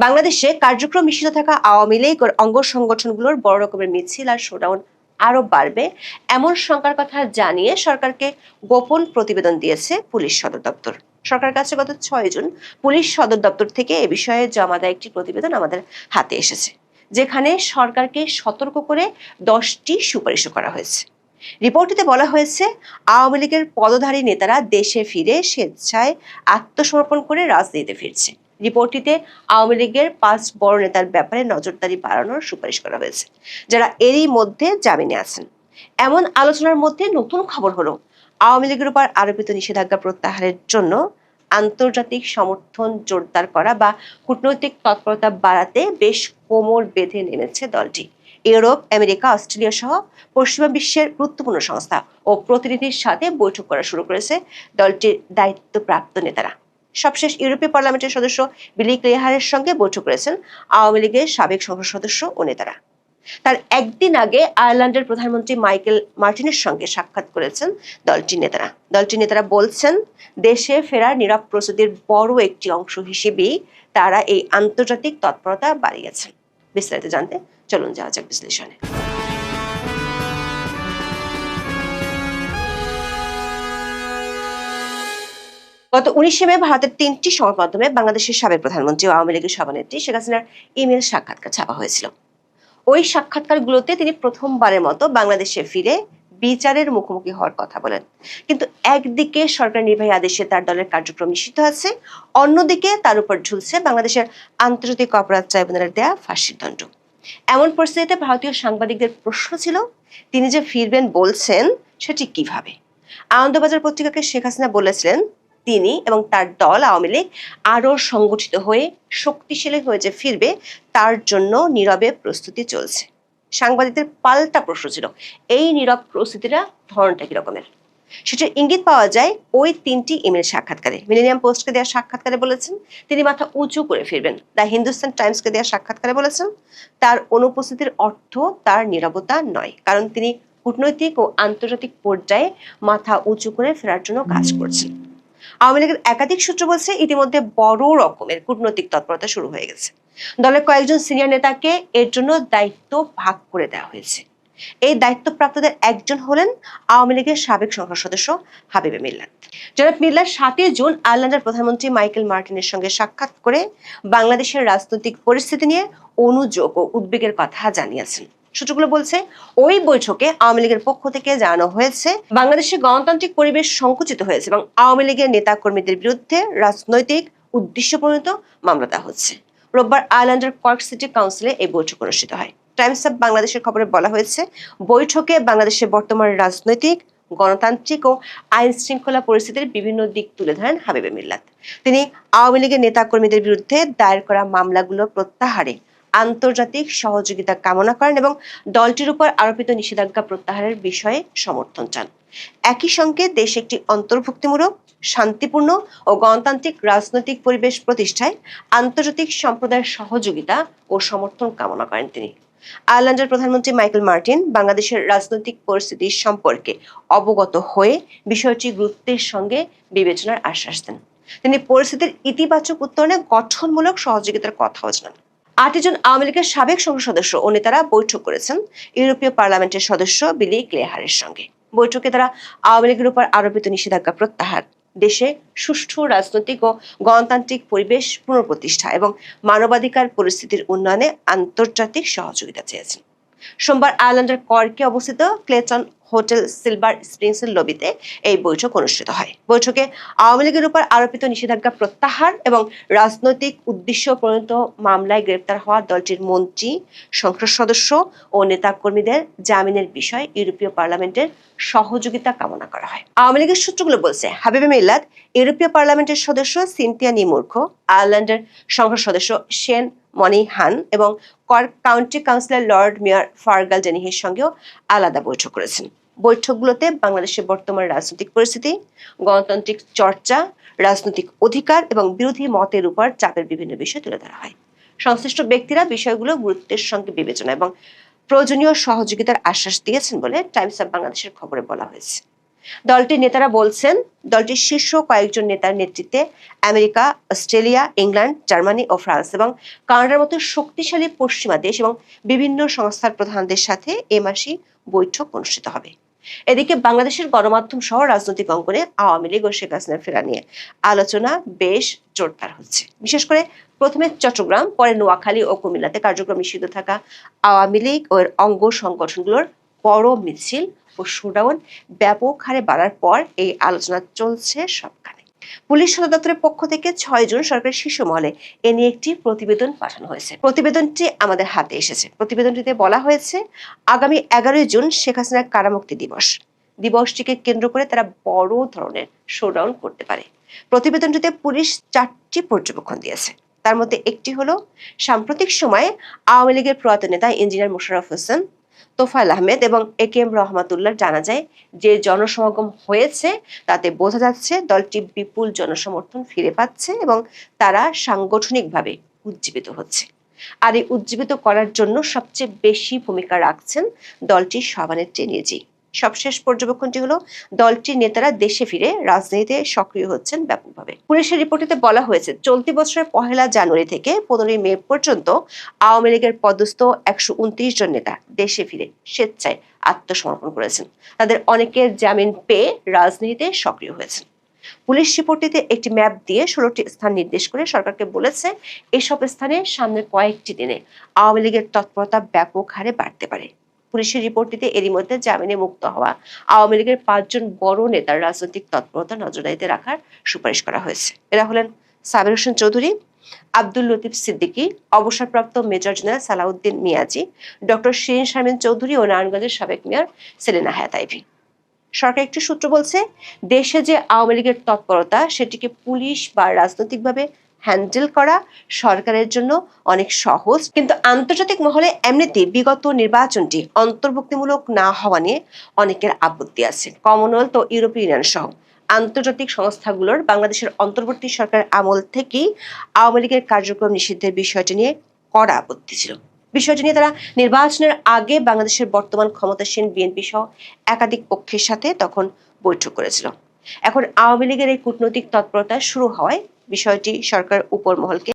বাংলাদেশে কার্যক্রম নিষিদ্ধ থাকা আওয়ামী লীগ ও অঙ্গ সংগঠনগুলোর বড় রকমের মিছিল আর শোডাউন আরো বাড়বে এমন শঙ্কার কথা জানিয়ে সরকারকে গোপন প্রতিবেদন দিয়েছে পুলিশ সদর দপ্তর। সরকারের কাছে গত 6 জুন পুলিশ সদর দপ্তর থেকে এ বিষয়ে জমা দেওয়া একটি প্রতিবেদন আমাদের হাতে এসেছে, যেখানে সরকারকে সতর্ক করে 10টি সুপারিশ করা হয়েছে। রিপোর্টটিতে বলা হয়েছে, আওয়ামী লীগের পদধারী নেতারা দেশে ফিরে স্বেচ্ছায় আত্মসমর্পণ করে রাজনীতিতে ফিরছে। রিপোর্টটিতে আওয়ামী লীগের 5 বড় নেতার ব্যাপারে নজরদারি বাড়ানোর সুপারিশ করা হয়েছে, যারা এরই মধ্যে জামিনে আছেন। এমন আলোচনার মধ্যে নতুন খবর হলো, আওয়ামী লীগের উপর আরোপিত নিষেধাজ্ঞা প্রত্যাহারের জন্য আন্তর্জাতিক সমর্থন জোরদার করা বা কূটনৈতিক তৎপরতা বাড়াতে বেশ কোমর বেঁধে নেমেছে দলটি। ইউরোপ, আমেরিকা, অস্ট্রেলিয়া সহ পশ্চিমা বিশ্বের গুরুত্বপূর্ণ সংস্থা ও প্রতিনিধির সাথে বৈঠক করা শুরু করেছে দলটির দায়িত্বপ্রাপ্ত নেতারা। সবশেষ ইউরোপীয় পার্লামেন্টের সদস্য বিলি ক্লেহারের সঙ্গে বৈঠক করেছেন আওয়ামী লীগের সাবেক সংসদ সদস্য ও নেতারা। তার একদিন আগে আয়ারল্যান্ডের প্রধানমন্ত্রী মাইকেল মার্টিনের সঙ্গে সাক্ষাৎ করেছেন দলটির নেতারা বলছেন, দেশে ফেরার নীরব প্রস্তুতির বড় একটি অংশ হিসেবেই তারা এই আন্তর্জাতিক তৎপরতা বাড়িয়েছেন। বিস্তারিত জানতে চলুন যাওয়া যাক বিশ্লেষণে। গত 19 মে ভারতের 3টি সংবাদ মাধ্যমে বাংলাদেশের সাবেক প্রধানমন্ত্রী ও আওয়ামী লীগের সভানেত্রী শেখ হাসিনার ইমেল সাক্ষাৎকার ছাপা হয়েছিল। ওই সাক্ষাৎকারগুলোতে তিনি প্রথমবারের মতো বাংলাদেশে ফিরে বিচারের মুখোমুখি হওয়ার কথা বলেন। কিন্তু একদিকে সরকার নির্বাহী আদেশে তার দলের কার্যক্রম নিষিদ্ধ আছে, অন্যদিকে তার উপর ঝুলছে বাংলাদেশের আন্তর্জাতিক অপরাধ ট্রাইব্যুনালের দেয়া ফাঁসির দণ্ড। এমন পরিস্থিতিতে ভারতীয় সাংবাদিকদের প্রশ্ন ছিল, তিনি যে ফিরবেন বলছেন সেটি কিভাবে? আনন্দবাজার পত্রিকাকে শেখ হাসিনা বলেছিলেন, তিনি এবং তার দল আওয়ামী লীগ আরো সংগঠিত হয়ে শক্তিশালী হয়ে যে ফিরবে তার জন্য নীরবে প্রস্তুতি চলছে। সাংবাদিকদের পাল্টা প্রশ্ন ছিল, এই নীরব প্রস্তুতিটা ধরনটা কি রকমের? সেটার ইঙ্গিত পাওয়া যায় ওই 3টি ইমেল সাক্ষাৎকারে। মিলেনিয়াম পোস্টকে দেওয়া সাক্ষাৎকারে বলেছেন তিনি মাথা উঁচু করে ফিরবেন। দ্য হিন্দুস্তান টাইমসকে দেওয়া সাক্ষাৎকারে বলেছেন তার অনুপস্থিতির অর্থ তার নীরবতা নয়, কারণ তিনি কূটনৈতিক ও আন্তর্জাতিক পর্যায়ে মাথা উঁচু করে ফেরার জন্য কাজ করছেন। আওয়ামী লীগের একাধিক সূত্র বলছে, ইতিমধ্যে বড় রকমের কূটনৈতিক তৎপরতা শুরু হয়ে গেছে। দলের কয়েকজন সিনিয়র নেতাকে এর জন্য দায়িত্ব ভাগ করে দেওয়া হয়েছে। এই দায়িত্বপ্রাপ্তদের একজন হলেন আওয়ামী লীগের সাবেক সংসদ সদস্য হাবিবে মিল্লাত। জনাব মিল্লাত 7 জুন আয়ারল্যান্ডের প্রধানমন্ত্রী মাইকেল মার্টিনের সঙ্গে সাক্ষাৎ করে বাংলাদেশের রাজনৈতিক পরিস্থিতি নিয়ে অনুযোগ ও উদ্বেগের কথা জানিয়েছেন। সূত্রগুলো বলছে, ওই বৈঠকে আওয়ামী লীগের পক্ষ থেকে জানানো হয়েছে বাংলাদেশে গণতান্ত্রিক পরিবেশ সংকুচিত হয়েছে এবং আওয়ামী লীগের নেতা কর্মীদের বিরুদ্ধে রাজনৈতিক উদ্দেশ্যপ্রণোদিত মামলা দেওয়া হচ্ছে। রোববার আয়ারল্যান্ডের কর্ক সিটি কাউন্সিলে এই বৈঠক অনুষ্ঠিত হয়। টাইমস অব বাংলাদেশের খবরে বলা হয়েছে, বৈঠকে বাংলাদেশের বর্তমান রাজনৈতিক, গণতান্ত্রিক ও আইন শৃঙ্খলা পরিস্থিতির বিভিন্ন দিক তুলে ধরেন হাবিবে মিল্লাত। তিনি আওয়ামী লীগের নেতা কর্মীদের বিরুদ্ধে দায়ের করা মামলাগুলো প্রত্যাহারে আন্তর্জাতিক সহযোগিতা কামনা করেন এবং দলটির উপর আরোপিত নিষেধাজ্ঞা প্রত্যাহারের বিষয়ে সমর্থন চান। একই সঙ্গে দেশে একটি অন্তর্ভুক্তিমূলক, শান্তিপূর্ণ ও গণতান্ত্রিক রাজনৈতিক পরিবেশ প্রতিষ্ঠায় আন্তর্জাতিক সম্প্রদায়ের সহযোগিতা ও সমর্থন কামনা করেন তিনি। আয়ারল্যান্ডের প্রধানমন্ত্রী মাইকেল মার্টিন বাংলাদেশের রাজনৈতিক পরিস্থিতি সম্পর্কে অবগত হয়ে বিষয়টি গুরুত্বের সঙ্গে বিবেচনার আশ্বাস দেন। তিনি পরিস্থিতির ইতিবাচক উত্তরণে গঠনমূলক সহযোগিতার কথাও জানান। 8 জন আওয়ামী লীগের সাবেক সংসদ সদস্য ও নেতারা বৈঠক করেছেন ইউরোপীয় পার্লামেন্টের সদস্য বিলি ক্লেহারের সঙ্গে। বৈঠকে তারা আওয়ামী লীগের উপর আরোপিত নিষেধাজ্ঞা প্রত্যাহার, দেশে সুষ্ঠু রাজনৈতিক ও গণতান্ত্রিক পরিবেশ পুনঃপ্রতিষ্ঠা এবং মানবাধিকার পরিস্থিতির উন্নয়নে আন্তর্জাতিক সহযোগিতা চেয়েছেন। সোমবার আয়ারল্যান্ডের কর্কে অবস্থিত ক্লেটন হোটেল সিলভার স্প্রিংসের লবিতে এই বৈঠক অনুষ্ঠিত হয়। বৈঠকে আওয়ামী লীগের উপর আরোপিত নিষেধাজ্ঞা প্রত্যাহার এবং রাজনৈতিক উদ্দেশ্য প্রণীত মামলায় গ্রেপ্তার হওয়া দলটির মন্ত্রী, সংসদ সদস্য ও নেতাকর্মীদের জামিনের বিষয়ে ইউরোপীয় পার্লামেন্টের সহযোগিতা কামনা করা হয়। আওয়ামী লীগের সূত্রগুলো বলছে, হাবিবে মিল্লাত ইউরোপীয় পার্লামেন্টের সদস্য সিনথিয়া নিমুর্খ, আয়ারল্যান্ডের সংসদ সদস্য শেন মনিহান এবং Cork County councillor Lord Mayor Fergal Dennehy সঙ্গেও আলাদা বৈঠক করেছেন। বৈঠকগুলোতে বাংলাদেশের বর্তমান রাজনৈতিক পরিস্থিতি, গণতান্ত্রিক চর্চা, রাজনৈতিক অধিকার এবং বিরোধী মতের উপর চাপের বিভিন্ন বিষয় তুলে ধরা হয়। সংশ্লিষ্ট ব্যক্তিরা বিষয়গুলো গুরুত্বের সঙ্গে বিবেচনা এবং প্রয়োজনীয় সহযোগিতার আশ্বাস দিয়েছেন বলে টাইমস অব বাংলাদেশের খবরে বলা হয়েছে। দলটির নেতারা বলছেন, দলটির শীর্ষ কয়েকজন নেতার নেতৃত্বে আমেরিকা, অস্ট্রেলিয়া, ইংল্যান্ড, জার্মানি ও ফ্রান্স এবং কানাডার মতো শক্তিশালী পশ্চিমা দেশ এবং বিভিন্ন সংস্থার প্রধানদের সাথে এ মাসেই বৈঠক অনুষ্ঠিত হবে। এদিকে বাংলাদেশের গণমাধ্যম সহ রাজনৈতিক অঙ্গনে আওয়ামী লীগ ও শেখ হাসিনা ফেরা নিয়ে আলোচনা বেশ জোরদার হচ্ছে। বিশেষ করে প্রথমে চট্টগ্রাম, পরে নোয়াখালী ও কুমিল্লাতে কার্যক্রম নিষিদ্ধ থাকা আওয়ামী লীগ ও এর অঙ্গ সংগঠনগুলোর বড় মিছিল ও শোডাউন ব্যাপক হারে বাড়ার পর এই আলোচনা চলছে সবখানে। পুলিশ সদর দপ্তরের পক্ষ থেকে 6 জুন সরকারের শীর্ষ মহলে এ নিয়ে একটি প্রতিবেদন পাঠানো হয়েছে। প্রতিবেদনটি আমাদের হাতে এসেছে। প্রতিবেদনটিতে বলা হয়েছে, আগামী 11 জুন শেখ হাসিনার কারামুক্তি দিবস। দিবসটিকে কেন্দ্র করে তারা বড় ধরনের শোডাউন করতে পারে। প্রতিবেদনটিতে পুলিশ 4টি পর্যবেক্ষণ দিয়েছে। তার মধ্যে একটি হলো, সাম্প্রতিক সময়ে আওয়ামী লীগের প্রয়াত নেতা ইঞ্জিনিয়ার মোশাররফ হোসেন, তোফায়েল আহমেদ এবং একেএম রহমাতুল্লাহ জানা যায় যে জনসমাগম হয়েছে তাতে বোঝা যাচ্ছে দলটি বিপুল জনসমর্থন ফিরে পাচ্ছে এবং তারা সাংগঠনিকভাবে উজ্জীবিত হচ্ছে। আর এই উজ্জীবিত করার জন্য সবচেয়ে বেশি ভূমিকা রাখছেন দলটির সভানেত্রী নিজেই। সবশেষ পর্যবেক্ষণটি হলো, দলটির নেতারা দেশে ফিরে রাজনীতিতে সক্রিয় হচ্ছেন ব্যাপকভাবে। পুলিশের রিপোর্টে বলা হয়েছে, চলতি বছরের 1 জানুয়ারি থেকে 15 মে পর্যন্ত আওয়ামী লীগের পদস্থ 129 জন নেতা দেশে ফিরে স্বেচ্ছায় আত্মসমর্পণ করেছেন। তাদের অনেকের জামিন পেয়ে রাজনীতিতে সক্রিয় হয়েছেন। পুলিশ রিপোর্টটিতে একটি ম্যাপ দিয়ে 16টি স্থান নির্দেশ করে সরকারকে বলেছে, এসব স্থানে সামনের কয়েকটি দিনে আওয়ামী লীগের তৎপরতা ব্যাপক হারে বাড়তে পারে। পুলিশের রিপোর্টটিতে এরই মধ্যে জামিনে মুক্ত হওয়া আওয়ামী লীগের 5 জন বড় নেতার রাজনৈতিক তৎপরতা নজরদারিতে রাখার সুপারিশ করা হয়েছে। এরা হলেন সাবের হোসেন চৌধুরী, আব্দুল লতিফ সিদ্দিকী, অবসরপ্রাপ্ত major general Salahuddin Miazi, doctor Shirin Sharmin Chowdhury ও নারায়ণগঞ্জের সাবেক মেয়র সেলিনা হায়াত আইভী। সরকার একটি সূত্র বলছে, দেশে যে আওয়ামী লীগের তৎপরতা সেটিকে পুলিশ বা রাজনৈতিকভাবে হ্যান্ডেল করা সরকারের জন্য অনেক সহজ, কিন্তু আন্তর্জাতিক মহলে এমনিতেই বিগত নির্বাচনটি অন্তর্ভুক্তিমূলক না হওয়া নিয়ে অনেকের আপত্তি আছে। কমনওয়েলথ ও ইউরোপীয় ইউনিয়ন সহ আন্তর্জাতিক সংস্থাগুলোর বাংলাদেশের অন্তর্বর্তী সরকার আমল থেকেই আওয়ামী লীগের কার্যক্রম নিষিদ্ধের বিষয়টি নিয়ে কড়া আপত্তি ছিল। বিষয়টি নিয়ে তারা নির্বাচনের আগে বাংলাদেশের বর্তমান ক্ষমতাসীন বিএনপি সহ একাধিক পক্ষের সাথে তখন বৈঠক করেছিল। এখন আওয়ামী লীগের এই কূটনৈতিক তৎপরতা শুরু হওয়ায় বিষয়টি সরকার উপর মহলকে